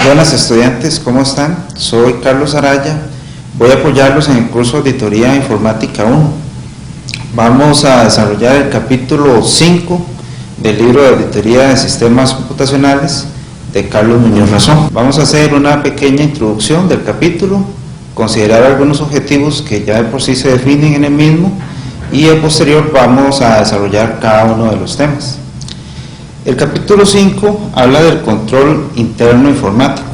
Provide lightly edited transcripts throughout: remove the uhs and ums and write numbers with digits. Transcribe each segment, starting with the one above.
Buenas estudiantes, ¿cómo están? Soy Carlos Araya, voy a apoyarlos en el curso de Auditoría Informática 1. Vamos a desarrollar el capítulo 5 del libro de Auditoría de Sistemas Computacionales de Carlos Muñoz Razón. Vamos a hacer una pequeña introducción del capítulo, considerar algunos objetivos que ya de por sí se definen en el mismo y a posterior vamos a desarrollar cada uno de los temas. El capítulo 5 habla del control interno informático.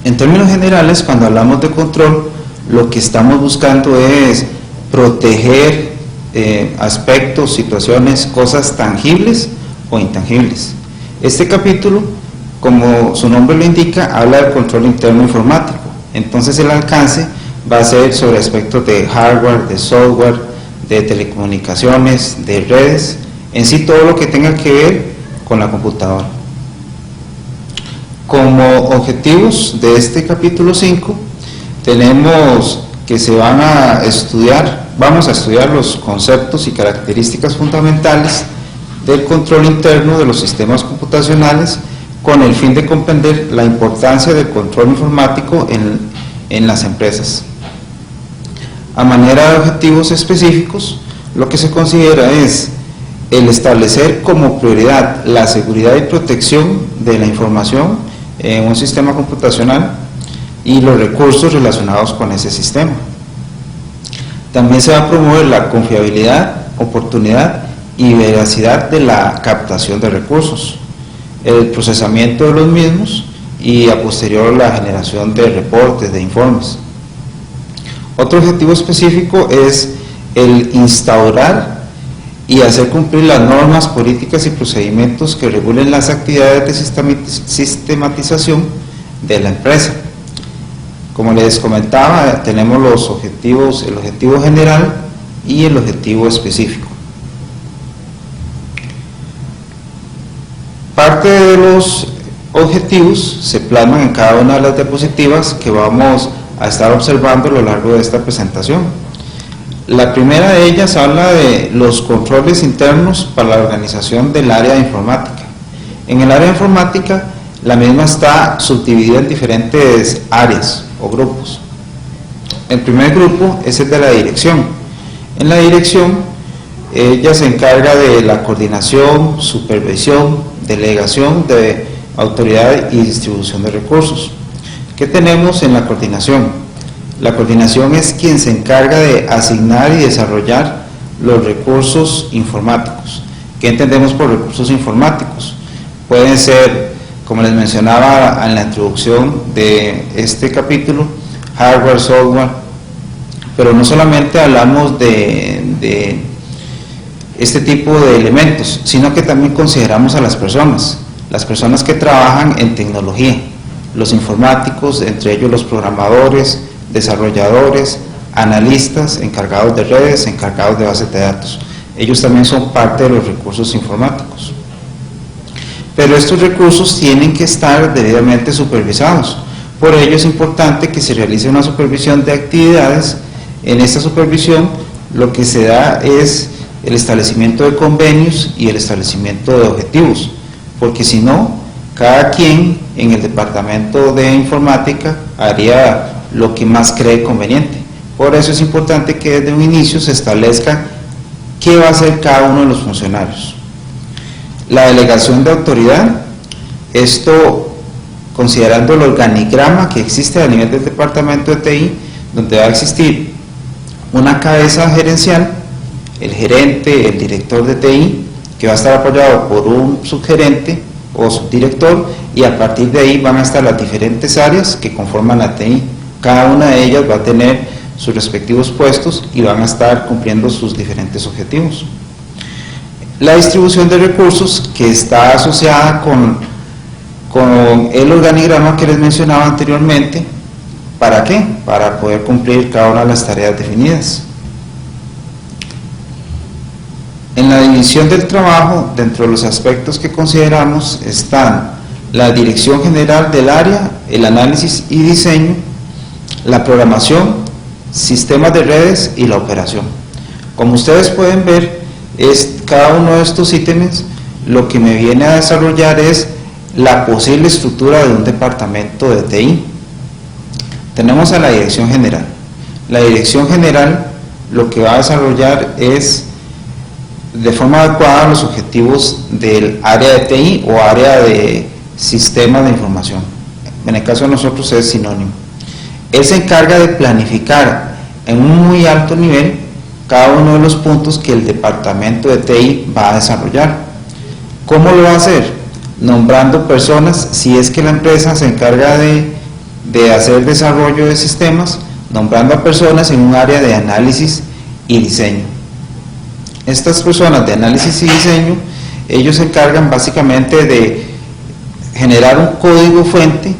En términos generales, cuando hablamos de control, lo que estamos buscando es proteger aspectos, situaciones, cosas tangibles o intangibles. Este capítulo, como su nombre lo indica, habla del control interno informático. Entonces el alcance va a ser sobre aspectos de hardware, de software, de telecomunicaciones, de redes, en sí todo lo que tenga que ver con la computadora. Como objetivos de este capítulo 5 tenemos que vamos a estudiar los conceptos y características fundamentales del control interno de los sistemas computacionales con el fin de comprender la importancia del control informático en las empresas. A manera de objetivos específicos, lo que se considera es el establecer como prioridad la seguridad y protección de la información en un sistema computacional y los recursos relacionados con ese sistema. También se va a promover la confiabilidad, oportunidad y veracidad de la captación de recursos, el procesamiento de los mismos y a posterior la generación de reportes, de informes. Otro objetivo específico es el instaurar y hacer cumplir las normas, políticas y procedimientos que regulen las actividades de sistematización de la empresa. Como les comentaba, tenemos los objetivos, el objetivo general y el objetivo específico. Parte de los objetivos se plasman en cada una de las diapositivas que vamos a estar observando a lo largo de esta presentación. La primera de ellas habla de los controles internos para la organización del área de informática. En el área de informática, la misma está subdividida en diferentes áreas o grupos. El primer grupo es el de la dirección. En la dirección, ella se encarga de la coordinación, supervisión, delegación de autoridad y distribución de recursos. ¿Qué tenemos en la coordinación? La coordinación es quien se encarga de asignar y desarrollar los recursos informáticos. ¿Qué entendemos por recursos informáticos? Pueden ser, como les mencionaba en la introducción de este capítulo, hardware, software, pero no solamente hablamos de este tipo de elementos, sino que también consideramos a las personas que trabajan en tecnología, los informáticos, entre ellos los programadores, desarrolladores, analistas, encargados de redes, encargados de bases de datos. Ellos también son parte de los recursos informáticos. Pero estos recursos tienen que estar debidamente supervisados. Por ello es importante que se realice una supervisión de actividades. En esta supervisión lo que se da es el establecimiento de convenios y el establecimiento de objetivos, porque si no, cada quien en el departamento de informática haría lo que más cree conveniente. Por eso es importante que desde un inicio se establezca qué va a hacer cada uno de los funcionarios. La delegación de autoridad, esto considerando el organigrama que existe a nivel del departamento de TI, donde va a existir una cabeza gerencial, el gerente, el director de TI, que va a estar apoyado por un subgerente o subdirector, y a partir de ahí van a estar las diferentes áreas que conforman la TI. Cada una de ellas va a tener sus respectivos puestos y van a estar cumpliendo sus diferentes objetivos. La distribución de recursos, que está asociada con el organigrama que les mencionaba anteriormente. ¿Para qué? Para poder cumplir cada una de las tareas definidas. En la división del trabajo, dentro de los aspectos que consideramos están la dirección general del área, el análisis y diseño, la programación, sistemas de redes y la operación. Como ustedes pueden ver, cada uno de estos ítems lo que me viene a desarrollar es la posible estructura de un departamento de TI. Tenemos a la Dirección General. La Dirección General lo que va a desarrollar es de forma adecuada los objetivos del área de TI o área de sistemas de información. En el caso de nosotros es sinónimo. Él se encarga de planificar en un muy alto nivel cada uno de los puntos que el departamento de TI va a desarrollar. ¿Cómo lo va a hacer? Nombrando personas, si es que la empresa se encarga de hacer desarrollo de sistemas, nombrando a personas en un área de análisis y diseño. Estas personas de análisis y diseño, ellos se encargan básicamente de generar un código fuente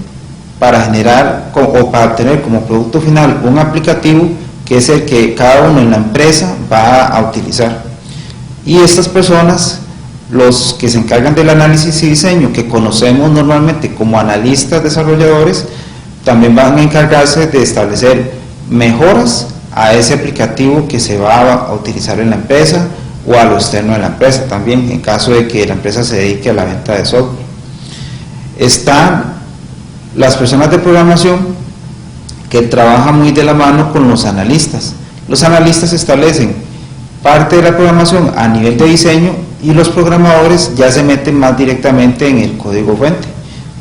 para generar o para obtener como producto final un aplicativo que es el que cada uno en la empresa va a utilizar. Y estas personas, los que se encargan del análisis y diseño, que conocemos normalmente como analistas desarrolladores, también van a encargarse de establecer mejoras a ese aplicativo que se va a utilizar en la empresa o a lo externo de la empresa también, en caso de que la empresa se dedique a la venta de software. Están las personas de programación que trabajan muy de la mano con los analistas. Los analistas establecen parte de la programación a nivel de diseño y los programadores ya se meten más directamente en el código fuente,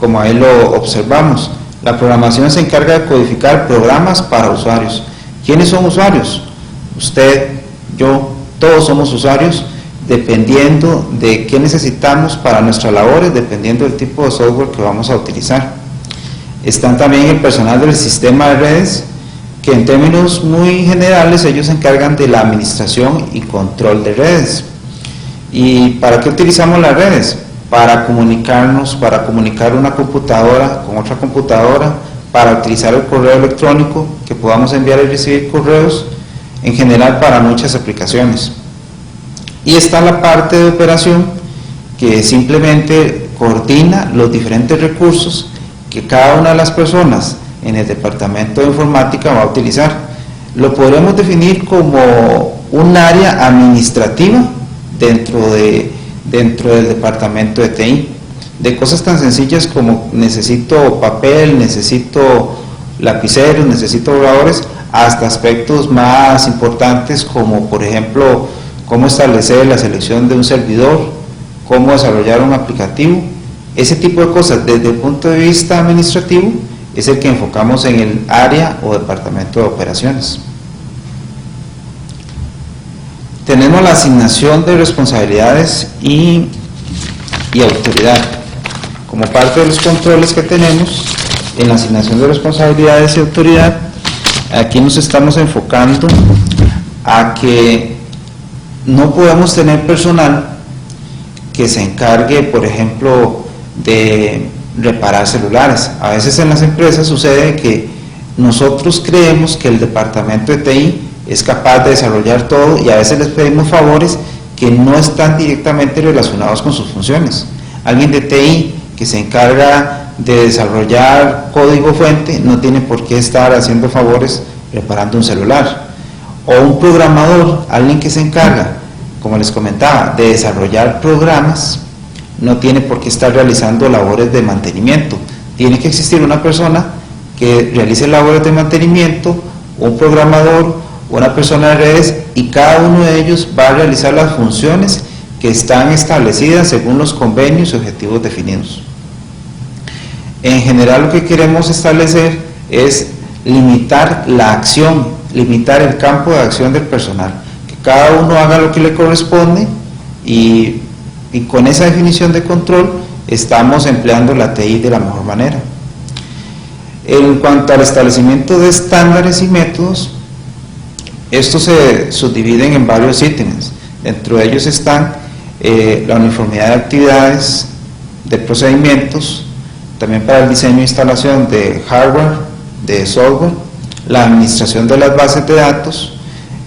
como ahí lo observamos. La programación se encarga de codificar programas para usuarios. ¿Quiénes son usuarios? Usted, yo, todos somos usuarios, dependiendo de qué necesitamos para nuestras labores, dependiendo del tipo de software que vamos a utilizar. Están también el personal del sistema de redes, que en términos muy generales ellos se encargan de la administración y control de redes. ¿Y para qué utilizamos las redes? Para comunicarnos, para comunicar una computadora con otra computadora, para utilizar el correo electrónico, que podamos enviar y recibir correos, en general para muchas aplicaciones. Y está la parte de operación, que simplemente coordina los diferentes recursos que cada una de las personas en el departamento de informática va a utilizar. Lo podremos definir como un área administrativa dentro del departamento de TI, de cosas tan sencillas como necesito papel, necesito lapiceros, necesito borradores, hasta aspectos más importantes como por ejemplo cómo establecer la selección de un servidor, cómo desarrollar un aplicativo. Ese tipo de cosas desde el punto de vista administrativo es el que enfocamos en el área o departamento de operaciones. Tenemos la asignación de responsabilidades y autoridad. Como parte de los controles que tenemos en la asignación de responsabilidades y autoridad, aquí nos estamos enfocando a que no podemos tener personal que se encargue, por ejemplo, de reparar celulares. A veces en las empresas sucede que nosotros creemos que el departamento de TI es capaz de desarrollar todo y a veces les pedimos favores que no están directamente relacionados con sus funciones. Alguien de TI que se encarga de desarrollar código fuente no tiene por qué estar haciendo favores reparando un celular. O un programador, alguien que se encarga, como les comentaba, de desarrollar programas, no tiene por qué estar realizando labores de mantenimiento. Tiene que existir una persona que realice labores de mantenimiento, un programador, una persona de redes, y cada uno de ellos va a realizar las funciones que están establecidas según los convenios y objetivos definidos. En general lo que queremos establecer es limitar la acción, limitar el campo de acción del personal, que cada uno haga lo que le corresponde y con esa definición de control estamos empleando la TI de la mejor manera. En cuanto al establecimiento de estándares y métodos, estos se subdividen en varios ítems. Dentro de ellos están la uniformidad de actividades, de procedimientos, también para el diseño e instalación de hardware, de software, la administración de las bases de datos,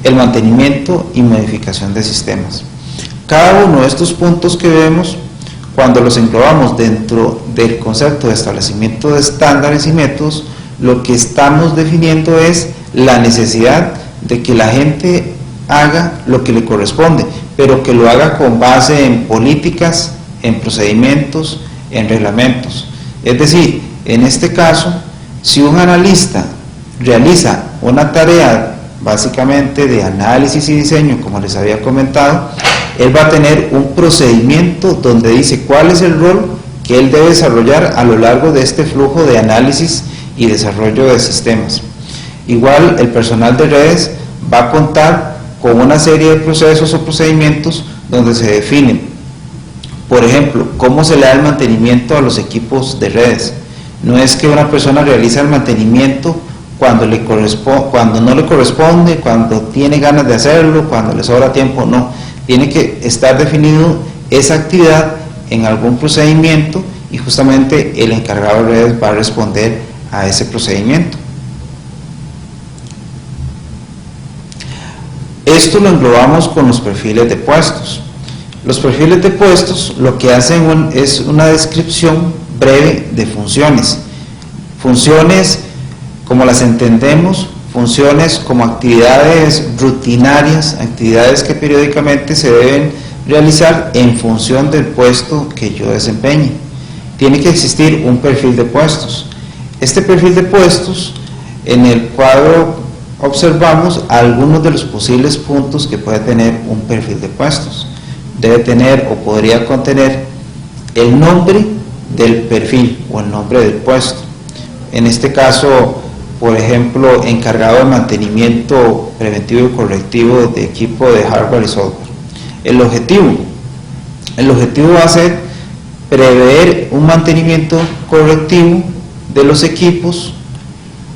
el mantenimiento y modificación de sistemas. Cada uno de estos puntos que vemos, cuando los englobamos dentro del concepto de establecimiento de estándares y métodos, lo que estamos definiendo es la necesidad de que la gente haga lo que le corresponde, pero que lo haga con base en políticas, en procedimientos, en reglamentos. Es decir, en este caso, si un analista realiza una tarea básicamente de análisis y diseño, como les había comentado, él va a tener un procedimiento donde dice cuál es el rol que él debe desarrollar a lo largo de este flujo de análisis y desarrollo de sistemas. Igual el personal de redes va a contar con una serie de procesos o procedimientos donde se definen, por ejemplo, cómo se le da el mantenimiento a los equipos de redes. No es que una persona realiza el mantenimiento cuando no le corresponde, cuando tiene ganas de hacerlo, cuando le sobra tiempo, no. Tiene que estar definido esa actividad en algún procedimiento y justamente el encargado de redes va a responder a ese procedimiento. Esto lo englobamos con los perfiles de puestos. Los perfiles de puestos lo que hacen es una descripción breve de funciones. Funciones como las entendemos, funciones como actividades rutinarias, actividades que periódicamente se deben realizar en función del puesto que yo desempeñe. Tiene que existir un perfil de puestos. Este perfil de puestos, en el cuadro observamos algunos de los posibles puntos que puede tener un perfil de puestos. Debe tener o podría contener el nombre del perfil o el nombre del puesto. En este caso, por ejemplo, encargado de mantenimiento preventivo y correctivo de equipo de hardware y software. El objetivo va a ser prever un mantenimiento correctivo de los equipos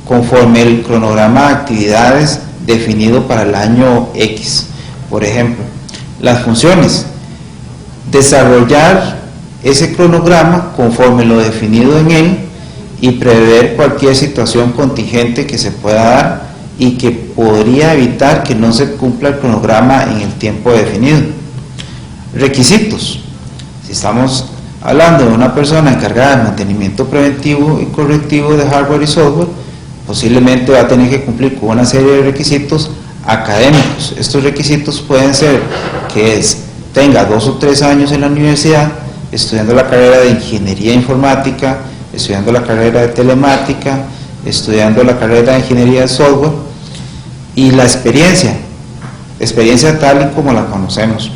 conforme el cronograma de actividades definido para el año X. Por ejemplo, las funciones: desarrollar ese cronograma conforme lo definido en él y prever cualquier situación contingente que se pueda dar y que podría evitar que no se cumpla el cronograma en el tiempo definido. Requisitos: si estamos hablando de una persona encargada de mantenimiento preventivo y correctivo de hardware y software, posiblemente va a tener que cumplir con una serie de requisitos académicos. Estos requisitos pueden ser que tenga 2 o 3 años en la universidad, estudiando la carrera de ingeniería informática, estudiando la carrera de telemática, estudiando la carrera de ingeniería de software, y la experiencia tal y como la conocemos,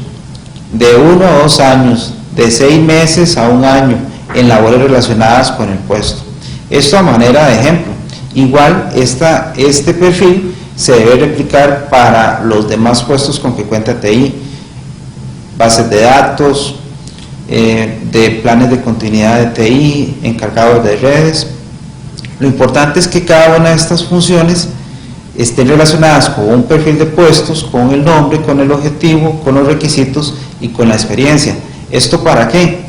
de 1 a 2 años, de 6 meses a 1 año en labores relacionadas con el puesto. Esto a manera de ejemplo. Igual este perfil se debe replicar para los demás puestos con que cuenta TI: bases de datos, de planes de continuidad de TI, encargados de redes. Lo importante es que cada una de estas funciones estén relacionadas con un perfil de puestos, con el nombre, con el objetivo, con los requisitos y con la experiencia. ¿Esto para qué?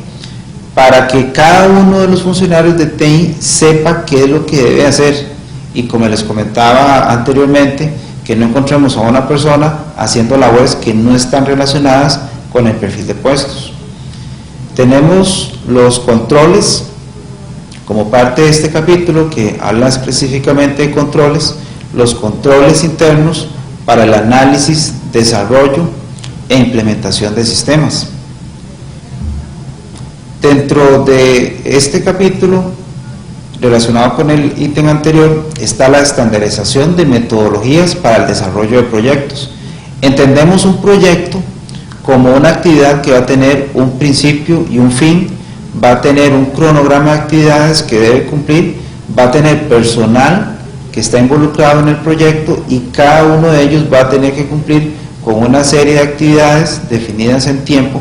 Para que cada uno de los funcionarios de TI sepa qué es lo que debe hacer, y como les comentaba anteriormente, que no encontremos a una persona haciendo labores que no están relacionadas con el perfil de puestos. Tenemos los controles como parte de este capítulo, que habla específicamente de controles: los controles internos para el análisis, desarrollo e implementación de sistemas. Dentro de este capítulo, relacionado con el ítem anterior, está la estandarización de metodologías para el desarrollo de proyectos. Entendemos un proyecto como una actividad que va a tener un principio y un fin, va a tener un cronograma de actividades que debe cumplir, va a tener personal que está involucrado en el proyecto y cada uno de ellos va a tener que cumplir con una serie de actividades definidas en tiempo.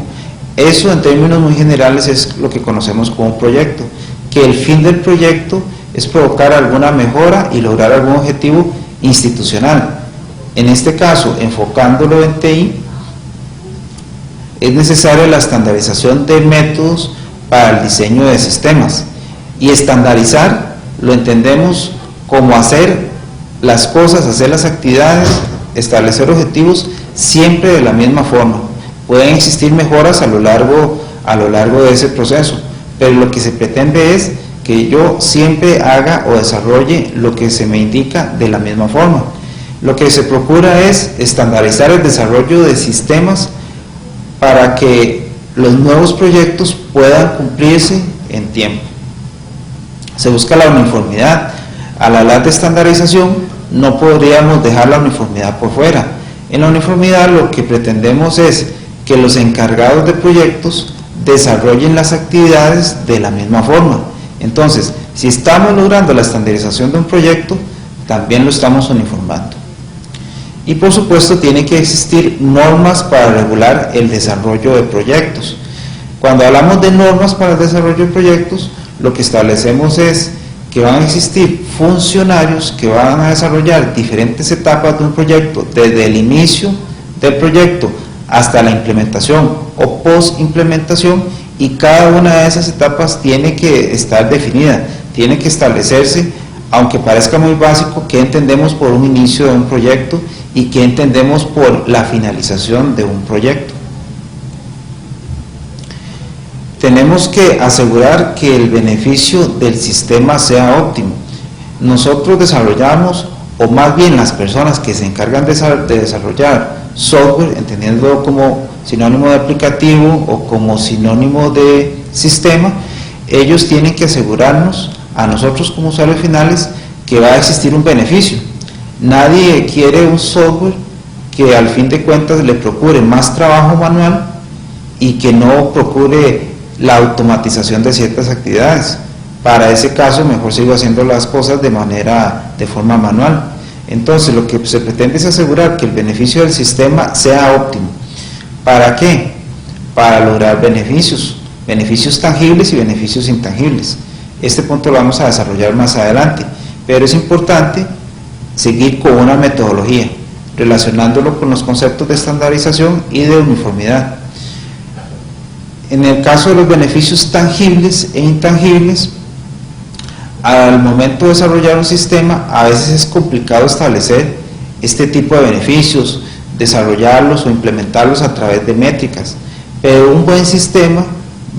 Eso, en términos muy generales, es lo que conocemos como un proyecto, que el fin del proyecto es provocar alguna mejora y lograr algún objetivo institucional. En este caso, enfocándolo en TI, es necesaria la estandarización de métodos para el diseño de sistemas. Y estandarizar lo entendemos como hacer las cosas, hacer las actividades, establecer objetivos siempre de la misma forma. Pueden existir mejoras a lo largo de ese proceso, pero lo que se pretende es que yo siempre haga o desarrolle lo que se me indica de la misma forma. Lo que se procura es estandarizar el desarrollo de sistemas para que los nuevos proyectos puedan cumplirse en tiempo. Se busca la uniformidad. Al hablar de estandarización, no podríamos dejar la uniformidad por fuera. En la uniformidad lo que pretendemos es que los encargados de proyectos desarrollen las actividades de la misma forma. Entonces, si estamos logrando la estandarización de un proyecto, también lo estamos uniformando. Y por supuesto tiene que existir normas para regular el desarrollo de proyectos. Cuando hablamos de normas para el desarrollo de proyectos, lo que establecemos es que van a existir funcionarios que van a desarrollar diferentes etapas de un proyecto, desde el inicio del proyecto hasta la implementación o post-implementación, y cada una de esas etapas tiene que estar definida, tiene que establecerse, aunque parezca muy básico, qué entendemos por un inicio de un proyecto y qué entendemos por la finalización de un proyecto. Tenemos que asegurar que el beneficio del sistema sea óptimo. Nosotros desarrollamos, o más bien las personas que se encargan de desarrollar software, entendiendo como sinónimo de aplicativo o como sinónimo de sistema, ellos tienen que asegurarnos a nosotros como usuarios finales que va a existir un beneficio. Nadie quiere un software que al fin de cuentas le procure más trabajo manual y que no procure la automatización de ciertas actividades. Para ese caso mejor sigo haciendo las cosas de forma manual. Entonces lo que se pretende es asegurar que el beneficio del sistema sea óptimo. ¿Para qué? Para lograr beneficios tangibles y beneficios intangibles. Este punto lo vamos a desarrollar más adelante, pero es importante seguir con una metodología, relacionándolo con los conceptos de estandarización y de uniformidad. En el caso de los beneficios tangibles e intangibles, al momento de desarrollar un sistema, a veces es complicado establecer este tipo de beneficios, desarrollarlos o implementarlos a través de métricas, pero un buen sistema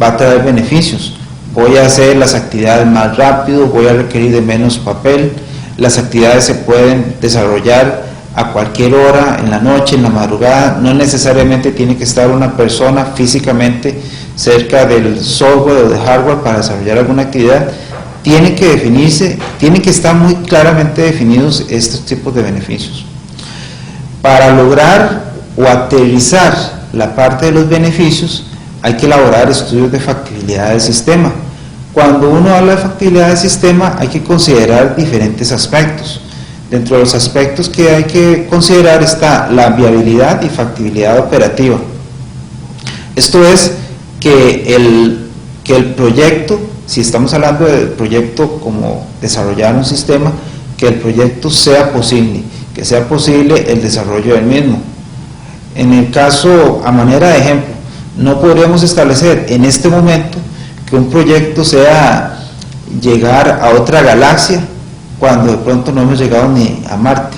va a traer beneficios. Voy a hacer las actividades más rápido, voy a requerir de menos papel, las actividades se pueden desarrollar a cualquier hora, en la noche, en la madrugada, no necesariamente tiene que estar una persona físicamente cerca del software o de hardware para desarrollar alguna actividad. Tiene que definirse, tienen que estar muy claramente definidos estos tipos de beneficios. Para lograr o aterrizar la parte de los beneficios, hay que elaborar estudios de factibilidad del sistema. Cuando uno habla de factibilidad del sistema, hay que considerar diferentes aspectos. Dentro de los aspectos que hay que considerar está la viabilidad y factibilidad operativa. Esto es que el proyecto, si estamos hablando del proyecto como desarrollar un sistema, que el proyecto sea posible, que sea posible el desarrollo del mismo. En el caso, a manera de ejemplo, no podríamos establecer en este momento que un proyecto sea llegar a otra galaxia cuando de pronto no hemos llegado ni a Marte.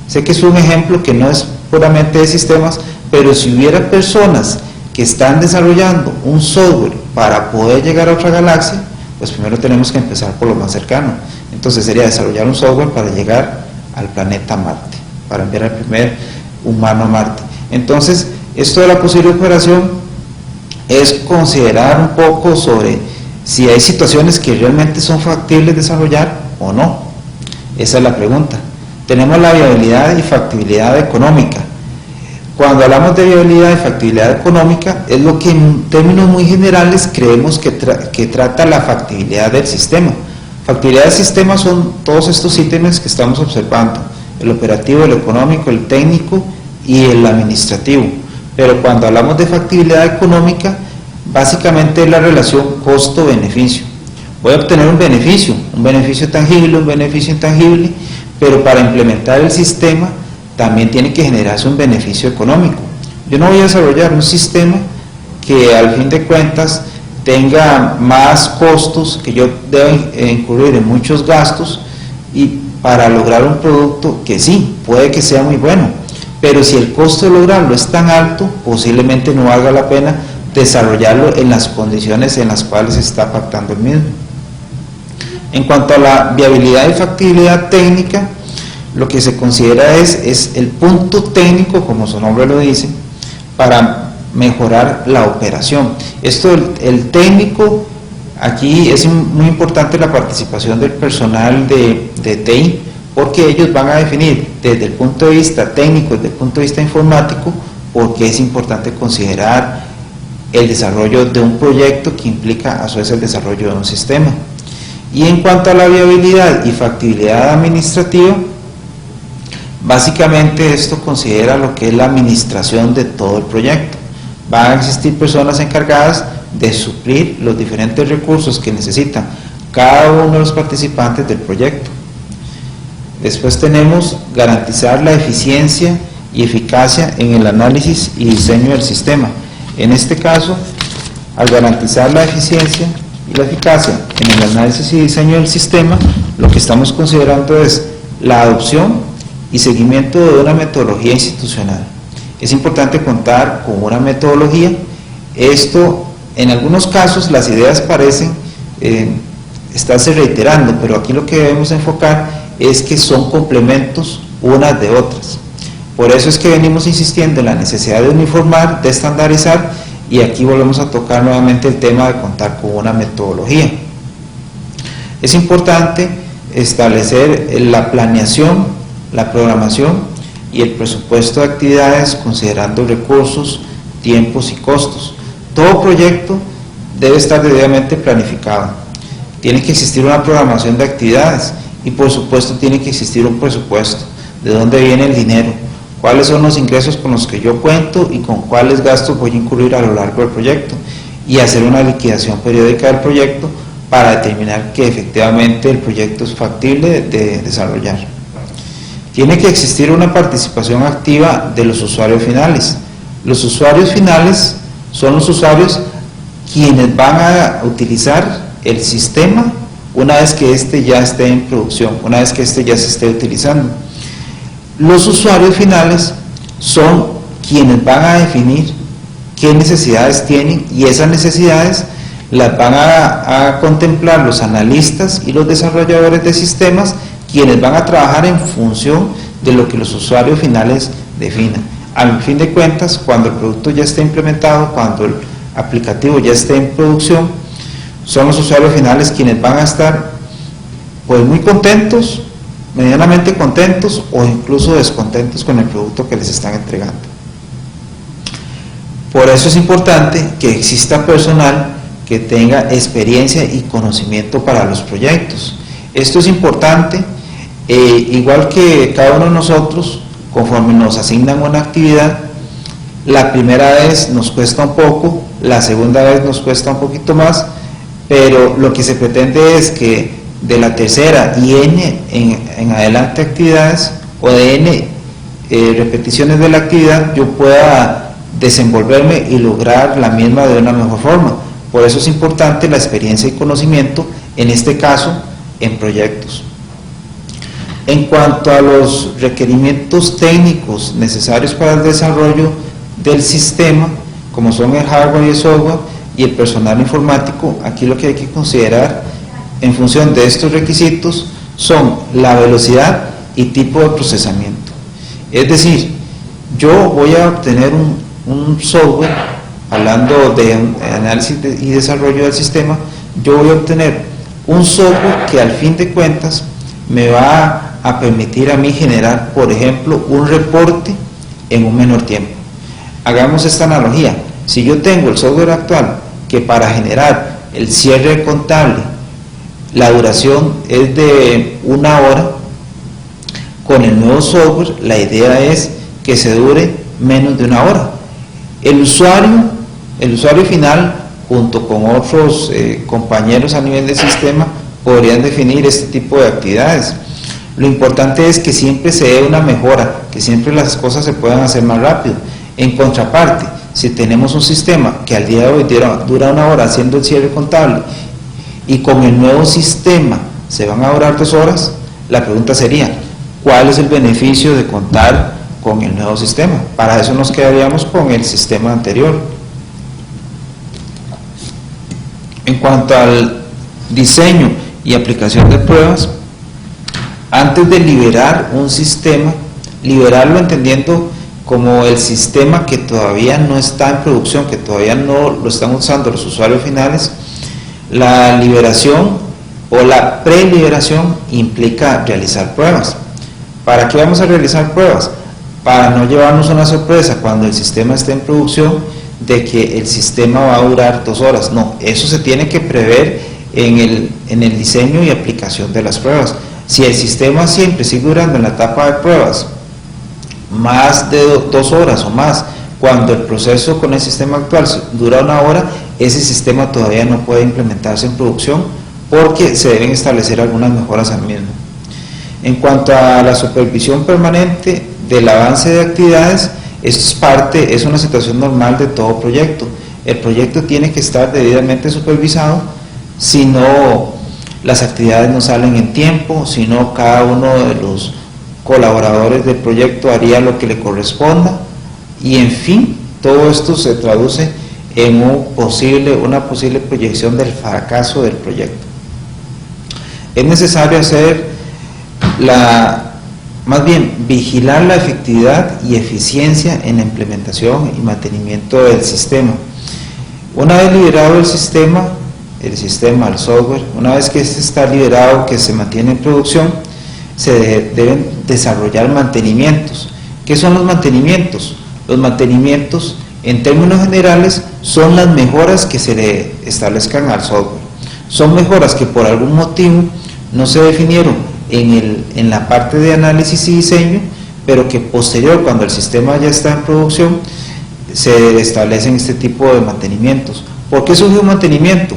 Sé que es un ejemplo que no es puramente de sistemas, pero si hubiera personas que están desarrollando un software para poder llegar a otra galaxia, pues primero tenemos que empezar por lo más cercano. Entonces sería desarrollar un software para llegar al planeta Marte, para enviar al primer humano a Marte. Entonces, esto de la posible operación es considerar un poco sobre si hay situaciones que realmente son factibles desarrollar o no. Esa es la pregunta. Tenemos la viabilidad y factibilidad económica. Cuando hablamos de viabilidad y factibilidad económica, es lo que en términos muy generales creemos que trata la factibilidad del sistema. Factibilidad del sistema son todos estos ítems que estamos observando: el operativo, el económico, el técnico y el administrativo. Pero cuando hablamos de factibilidad económica, básicamente es la relación costo-beneficio. Voy a obtener un beneficio tangible, un beneficio intangible, pero para implementar el sistema también tiene que generarse un beneficio económico. Yo no voy a desarrollar un sistema que al fin de cuentas tenga más costos, que yo deba incurrir en muchos gastos, y para lograr un producto que sí, puede que sea muy bueno, pero si el costo de lograrlo es tan alto, posiblemente no valga la pena desarrollarlo en las condiciones en las cuales se está pactando el mismo. En cuanto a la viabilidad y factibilidad técnica, lo que se considera es el punto técnico, como su nombre lo dice, para mejorar la operación. Esto, el técnico, Aquí es muy importante la participación del personal de TI, porque ellos van a definir desde el punto de vista técnico, desde el punto de vista informático, por qué es importante considerar el desarrollo de un proyecto que implica a su vez el desarrollo de un sistema. Y en cuanto a la viabilidad y factibilidad administrativa, básicamente esto considera lo que es la administración de todo el proyecto. Van a existir personas encargadas de suplir los diferentes recursos que necesitan cada uno de los participantes del proyecto. Después tenemos garantizar la eficiencia y eficacia en el análisis y diseño del sistema. En este caso, al garantizar la eficiencia y la eficacia en el análisis y diseño del sistema, lo que estamos considerando es la adopción y seguimiento de una metodología institucional. Es importante contar con una metodología. Esto, en algunos casos, las ideas parecen estarse reiterando, pero aquí lo que debemos enfocar es que son complementos unas de otras. Por eso es que venimos insistiendo en la necesidad de uniformar, de estandarizar, y aquí volvemos a tocar nuevamente el tema de contar con una metodología. Es importante establecer la planeación, la programación y el presupuesto de actividades considerando recursos, tiempos y costos. Todo proyecto debe estar debidamente planificado. Tiene que existir una programación de actividades y por supuesto tiene que existir un presupuesto. ¿De dónde viene el dinero? ¿Cuáles son los ingresos con los que yo cuento y con cuáles gastos voy a incurrir a lo largo del proyecto? Y hacer una liquidación periódica del proyecto para determinar que efectivamente el proyecto es factible de desarrollar. Tiene que existir una participación activa de los usuarios finales. Los usuarios finales son los usuarios quienes van a utilizar el sistema una vez que éste ya esté en producción, una vez que éste ya se esté utilizando. Los usuarios finales son quienes van a definir qué necesidades tienen y esas necesidades las van a contemplar los analistas y los desarrolladores de sistemas, quienes van a trabajar en función de lo que los usuarios finales definan. Al fin de cuentas, cuando el producto ya esté implementado, cuando el aplicativo ya esté en producción, son los usuarios finales quienes van a estar pues muy contentos, medianamente contentos o incluso descontentos con el producto que les están entregando. Por eso es importante que exista personal que tenga experiencia y conocimiento para los proyectos. Esto es importante, igual que cada uno de nosotros, conforme nos asignan una actividad, la primera vez nos cuesta un poco, la segunda vez nos cuesta un poquito más, pero lo que se pretende es que de la tercera y n en adelante actividades o de n repeticiones de la actividad yo pueda desenvolverme y lograr la misma de una mejor forma. Por eso es importante la experiencia y conocimiento, en este caso en proyectos. En cuanto a los requerimientos técnicos necesarios para el desarrollo del sistema, como son el hardware y el software y el personal informático, aquí lo que hay que considerar en función de estos requisitos son la velocidad y tipo de procesamiento. Es decir, yo voy a obtener un software, hablando de análisis y desarrollo del sistema, yo voy a obtener un software que al fin de cuentas me va a permitir a mí generar, por ejemplo, un reporte en un menor tiempo. Hagamos esta analogía. Si yo tengo el software actual que para generar el cierre contable la duración es de 1 hora, con el nuevo software la idea es que se dure menos de 1 hora. El usuario final, junto con otros compañeros a nivel del sistema, podrían definir este tipo de actividades. Lo importante es que siempre se dé una mejora, que siempre las cosas se puedan hacer más rápido. En contraparte, si tenemos un sistema que al día de hoy dura 1 hora haciendo el cierre contable y con el nuevo sistema se van a durar 2 horas, la pregunta sería, ¿cuál es el beneficio de contar con el nuevo sistema? Para eso nos quedaríamos con el sistema anterior. En cuanto al diseño y aplicación de pruebas, antes de liberar un sistema, liberarlo entendiendo como el sistema que todavía no está en producción, que todavía no lo están usando los usuarios finales, La liberación o la preliberación implica realizar pruebas. ¿Para qué vamos a realizar pruebas? Para no llevarnos una sorpresa cuando el sistema esté en producción de que el sistema va a durar 2 horas. No, eso se tiene que prever en el diseño y aplicación de las pruebas. Si el sistema siempre sigue durando en la etapa de pruebas más de 2 horas o más, cuando el proceso con el sistema actual dura 1 hora, ese sistema todavía no puede implementarse en producción porque se deben establecer algunas mejoras al mismo. En cuanto a la supervisión permanente del avance de actividades, esto es una situación normal de todo proyecto. El proyecto tiene que estar debidamente supervisado, si no las actividades no salen en tiempo, si no cada uno de los colaboradores del proyecto haría lo que le corresponda, y en fin, todo esto se traduce en una posible proyección del fracaso del proyecto. Es necesario vigilar la efectividad y eficiencia en la implementación y mantenimiento del sistema. Una vez liberado el sistema, el software, una vez que este está liberado, que se mantiene en producción, se deben desarrollar mantenimientos. ¿Qué son los mantenimientos? Los mantenimientos, en términos generales, son las mejoras que se le establezcan al software. Son mejoras que por algún motivo no se definieron en la parte de análisis y diseño, pero que posterior, cuando el sistema ya está en producción, se establecen este tipo de mantenimientos. ¿Por qué surgió un mantenimiento?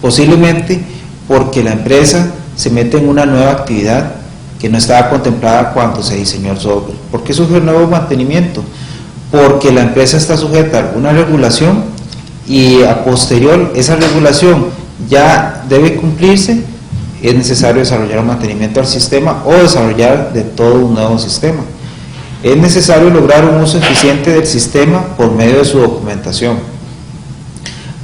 Posiblemente porque la empresa se mete en una nueva actividad que no estaba contemplada cuando se diseñó el software. ¿Por qué surgió el nuevo mantenimiento? Porque la empresa está sujeta a alguna regulación y a posterior esa regulación ya debe cumplirse. Es necesario desarrollar un mantenimiento al sistema o desarrollar de todo un nuevo sistema. Es necesario lograr un uso eficiente del sistema por medio de su documentación.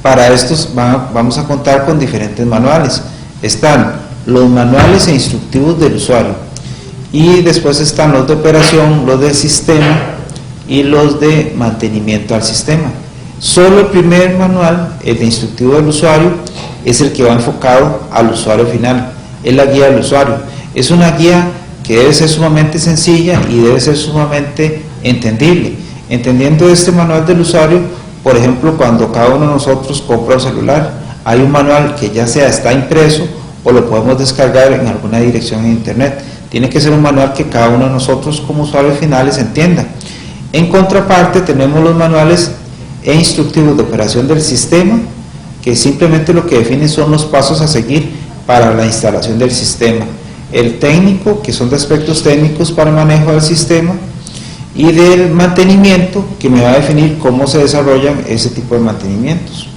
Para estos vamos a contar con diferentes manuales. Están los manuales e instructivos del usuario, y después están los de operación, los del sistema y los de mantenimiento al sistema. Solo el primer manual, el de instructivo del usuario, es el que va enfocado al usuario final, es la guía del usuario. Es una guía que debe ser sumamente sencilla y debe ser sumamente entendible. Entendiendo este manual del usuario, por ejemplo, cuando cada uno de nosotros compra un celular, hay un manual que ya sea está impreso o lo podemos descargar en alguna dirección en internet. Tiene que ser un manual que cada uno de nosotros como usuarios finales entienda. En contraparte tenemos los manuales e instructivos de operación del sistema, que simplemente lo que definen son los pasos a seguir para la instalación del sistema. El técnico, que son de aspectos técnicos para el manejo del sistema, y del mantenimiento, que me va a definir cómo se desarrollan ese tipo de mantenimientos.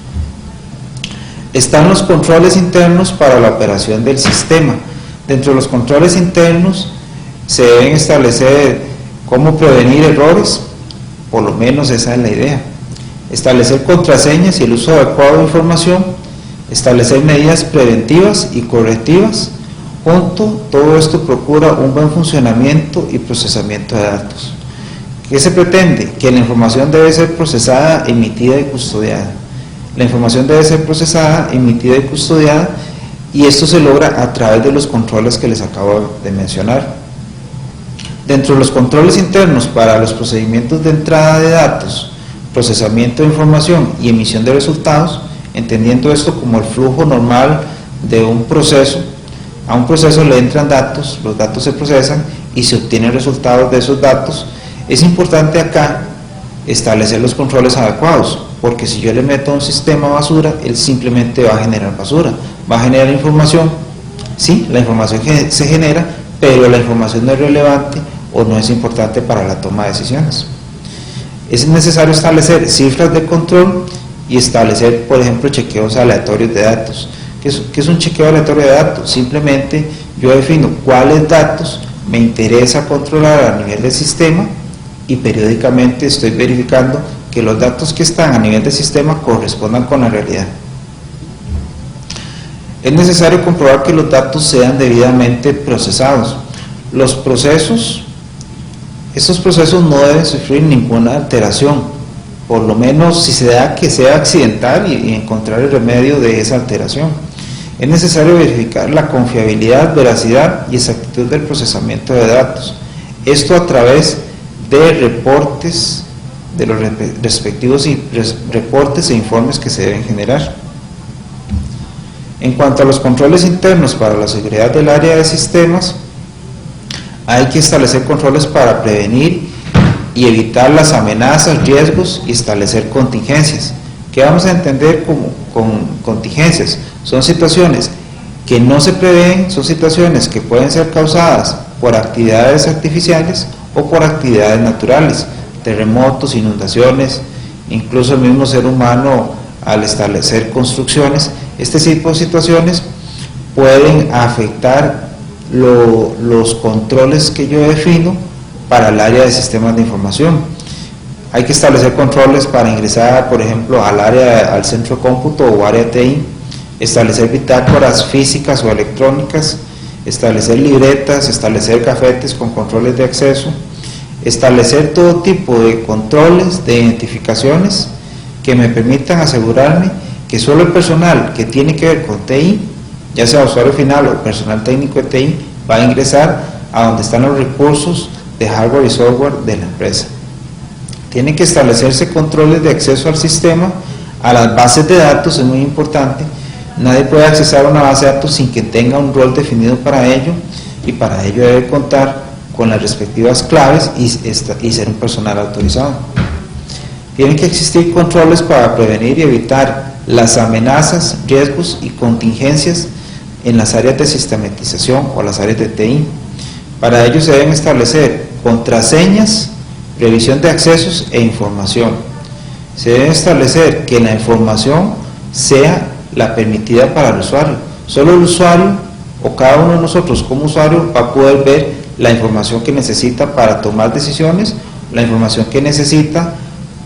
Están los controles internos para la operación del sistema. Dentro de los controles internos se deben establecer cómo prevenir errores, por lo menos esa es la idea. Establecer contraseñas y el uso adecuado de información, establecer medidas preventivas y correctivas. Todo esto procura un buen funcionamiento y procesamiento de datos. ¿Qué se pretende? Que la información debe ser procesada, emitida y custodiada. La información debe ser procesada, emitida y custodiada, y esto se logra a través de los controles que les acabo de mencionar. Dentro de los controles internos para los procedimientos de entrada de datos, procesamiento de información y emisión de resultados, entendiendo esto como el flujo normal de un proceso. A un proceso le entran datos, los datos se procesan y se obtienen resultados de esos datos. Es importante acá establecer los controles adecuados, porque si yo le meto a un sistema basura, él simplemente va a generar basura, va a generar información. Sí, la información se genera, pero la información no es relevante o no es importante para la toma de decisiones. Es necesario establecer cifras de control y establecer, por ejemplo, chequeos aleatorios de datos. ¿Qué es un chequeo aleatorio de datos? Simplemente yo defino cuáles datos me interesa controlar a nivel del sistema y periódicamente estoy verificando que los datos que están a nivel del sistema correspondan con la realidad. Es necesario comprobar que los datos sean debidamente procesados. Estos procesos no deben sufrir ninguna alteración por lo menos si se da que sea accidental y encontrar el remedio de esa alteración. Es necesario verificar la confiabilidad, veracidad y exactitud del procesamiento de datos. Esto a través de reportes, de los respectivos reportes e informes que se deben generar. En cuanto a los controles internos para la seguridad del área de sistemas, hay que establecer controles para prevenir y evitar las amenazas, riesgos y establecer contingencias. ¿Qué vamos a entender con contingencias? Son situaciones que no se prevén, son situaciones que pueden ser causadas por actividades artificiales o por actividades naturales, terremotos, inundaciones, incluso el mismo ser humano al establecer construcciones. Este tipo de situaciones pueden afectar los controles que yo defino para el área de sistemas de información. Hay que establecer controles para ingresar, por ejemplo, al centro de cómputo o área TI, establecer bitácoras físicas o electrónicas, establecer libretas, establecer gafetes con controles de acceso, establecer todo tipo de controles de identificaciones que me permitan asegurarme que solo el personal que tiene que ver con TI, ya sea usuario final o personal técnico de TI, va a ingresar a donde están los recursos de hardware y software de la empresa. Tienen que establecerse controles de acceso al sistema, a las bases de datos, es muy importante. Nadie puede accesar a una base de datos sin que tenga un rol definido para ello, y para ello debe contar con las respectivas claves y ser un personal autorizado. Tienen que existir controles para prevenir y evitar las amenazas, riesgos y contingencias en las áreas de sistematización o las áreas de TI. Para ello se deben establecer contraseñas, revisión de accesos e información. Se debe establecer que la información sea la permitida para el usuario. Solo el usuario o cada uno de nosotros como usuario va a poder ver la información que necesita para tomar decisiones, la información que necesita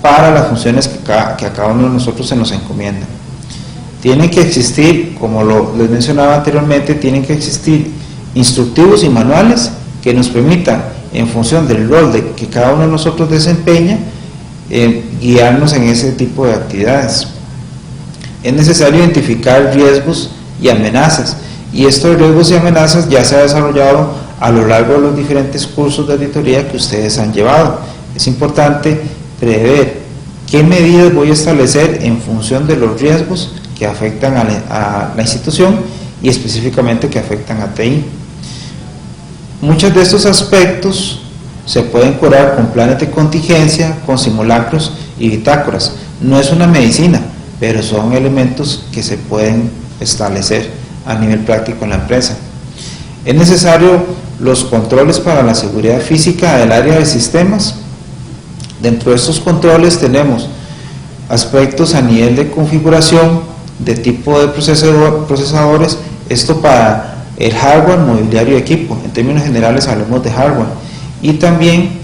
para las funciones que a cada uno de nosotros se nos encomienda. Tienen que existir, como les mencionaba anteriormente, tienen que existir instructivos y manuales que nos permitan, en función del rol que cada uno de nosotros desempeña, guiarnos en ese tipo de actividades. Es necesario identificar riesgos y amenazas, y estos riesgos y amenazas ya se ha desarrollado a lo largo de los diferentes cursos de auditoría que ustedes han llevado. Es importante prever qué medidas voy a establecer en función de los riesgos que afectan a la institución y específicamente que afectan a TI. Muchos de estos aspectos se pueden curar con planes de contingencia, con simulacros y bitácoras. No es una medicina, pero son elementos que se pueden establecer a nivel práctico en la empresa. Es necesario los controles para la seguridad física del área de sistemas. Dentro de estos controles tenemos aspectos a nivel de configuración, de tipo de procesadores, esto para el hardware, mobiliario y equipo. En términos generales hablamos de hardware. Y también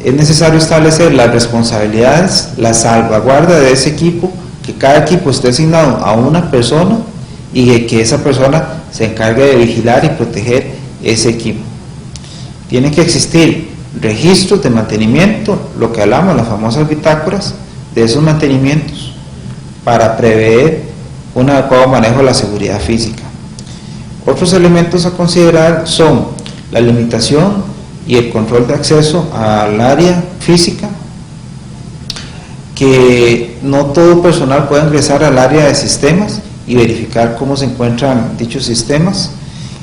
es necesario establecer las responsabilidades, la salvaguarda de ese equipo, que cada equipo esté asignado a una persona y que esa persona se encargue de vigilar y proteger ese equipo. Tiene que existir registros de mantenimiento, lo que hablamos, las famosas bitácoras de esos mantenimientos, para prever un adecuado manejo de la seguridad física. Otros elementos a considerar son la limitación y el control de acceso al área física, que no todo personal puede ingresar al área de sistemas y verificar cómo se encuentran dichos sistemas,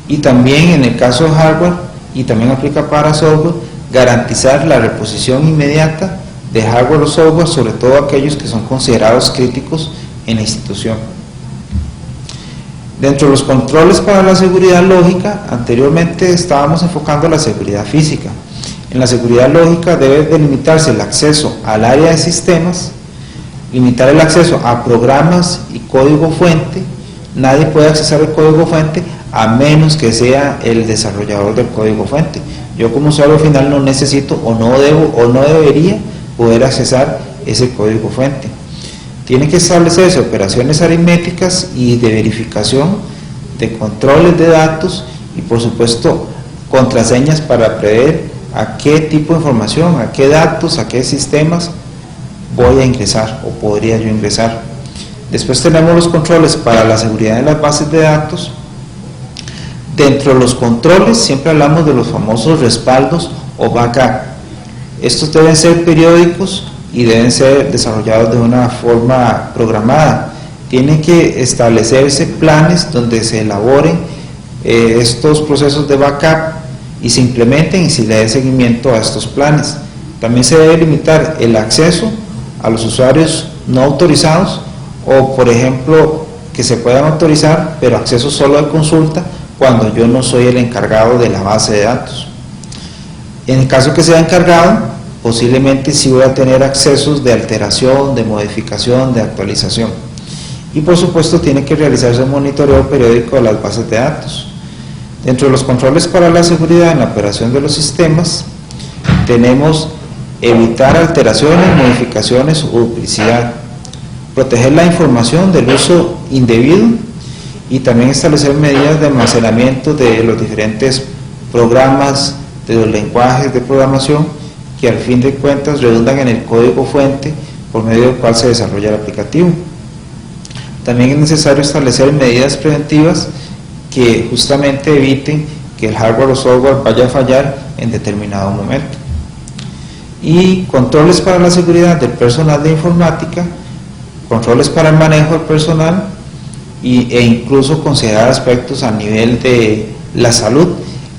y también en el caso de hardware, y también aplica para software, garantizar la reposición inmediata de hardware o software, sobre todo aquellos que son considerados críticos en la institución. Dentro de los controles para la seguridad lógica, anteriormente estábamos enfocando la seguridad física. En la seguridad lógica debe delimitarse el acceso al área de sistemas, limitar el acceso a programas y código fuente. Nadie puede accesar el código fuente a menos que sea el desarrollador del código fuente. Yo como usuario final no necesito o no debo o no debería poder accesar ese código fuente. Tienen que establecerse operaciones aritméticas y de verificación de controles de datos y por supuesto contraseñas para prever a qué tipo de información, a qué datos, a qué sistemas voy a ingresar o podría yo ingresar. Después tenemos los controles para la seguridad de las bases de datos. Dentro de los controles siempre hablamos de los famosos respaldos o backup. Estos deben ser periódicos y deben ser desarrollados de una forma programada. Tienen que establecerse planes donde se elaboren estos procesos de backup y se implementen y se le dé seguimiento a estos planes. También se debe limitar el acceso a los usuarios no autorizados o, por ejemplo, que se puedan autorizar, pero acceso solo de consulta cuando yo no soy el encargado de la base de datos. En el caso que sea encargado, posiblemente sí voy a tener accesos de alteración, de modificación, de actualización. Y por supuesto tiene que realizarse un monitoreo periódico de las bases de datos. Dentro de los controles para la seguridad en la operación de los sistemas, tenemos evitar alteraciones, modificaciones o duplicidad, proteger la información del uso indebido y también establecer medidas de almacenamiento de los diferentes programas, de los lenguajes de programación que al fin de cuentas redundan en el código fuente por medio del cual se desarrolla el aplicativo. También es necesario establecer medidas preventivas que justamente eviten que el hardware o software vaya a fallar en determinado momento. Y controles para la seguridad del personal de informática, controles para el manejo del personal e incluso considerar aspectos a nivel de la salud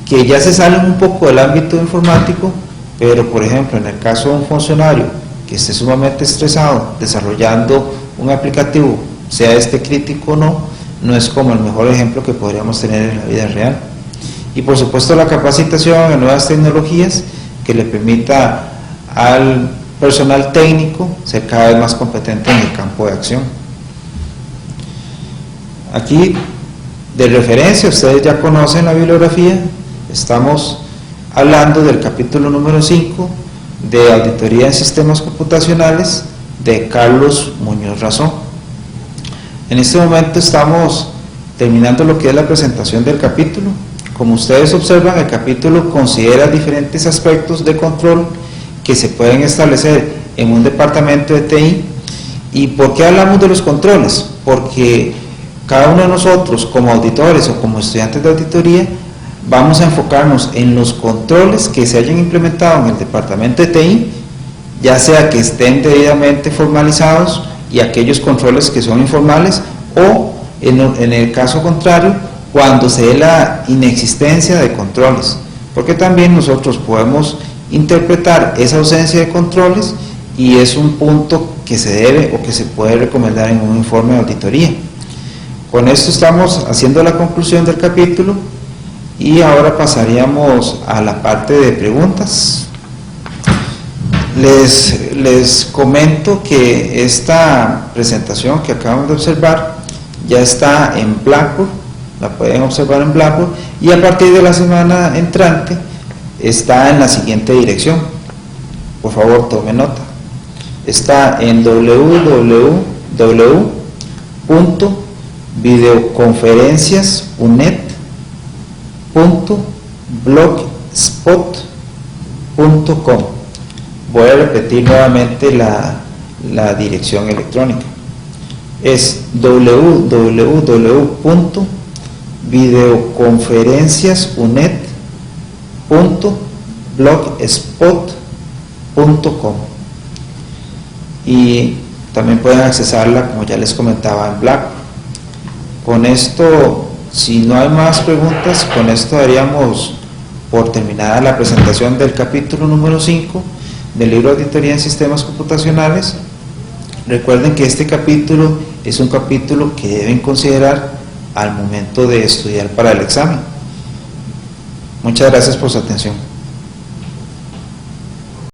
que ya se salen un poco del ámbito informático, pero por ejemplo en el caso de un funcionario que esté sumamente estresado desarrollando un aplicativo, sea este crítico o no, no es como el mejor ejemplo que podríamos tener en la vida real. Y por supuesto la capacitación en nuevas tecnologías que le permita al personal técnico ser cada vez más competente en el campo de acción. Aquí de referencia, ustedes ya conocen la bibliografía, estamos hablando del capítulo número 5 de Auditoría en Sistemas Computacionales de Carlos Muñoz Razón. En este momento estamos terminando lo que es la presentación del capítulo. Como ustedes observan, el capítulo considera diferentes aspectos de control que se pueden establecer en un departamento de TI. ¿Y por qué hablamos de los controles? Porque cada uno de nosotros, como auditores o como estudiantes de auditoría, vamos a enfocarnos en los controles que se hayan implementado en el departamento de TI, ya sea que estén debidamente formalizados y aquellos controles que son informales, o en el caso contrario, cuando se dé la inexistencia de controles, porque también nosotros podemos interpretar esa ausencia de controles y es un punto que se debe o que se puede recomendar en un informe de auditoría. Con esto estamos haciendo la conclusión del capítulo y ahora pasaríamos a la parte de preguntas. Les comento que esta presentación que acaban de observar ya está en Blackboard, la pueden observar en Blackboard, y a partir de la semana entrante está en la siguiente dirección. Por favor, tome nota. Está en www.videoconferenciasunet.blogspot.com. Voy a repetir nuevamente la dirección electrónica. Es www.videoconferenciasunet.blogspot.com, y también pueden accesarla, como ya les comentaba, en Blackboard. Con esto, si no hay más preguntas, con esto daríamos por terminada la presentación del capítulo número 5 del libro de Auditoría en Sistemas Computacionales. Recuerden que este capítulo es un capítulo que deben considerar al momento de estudiar para el examen. Muchas gracias por su atención.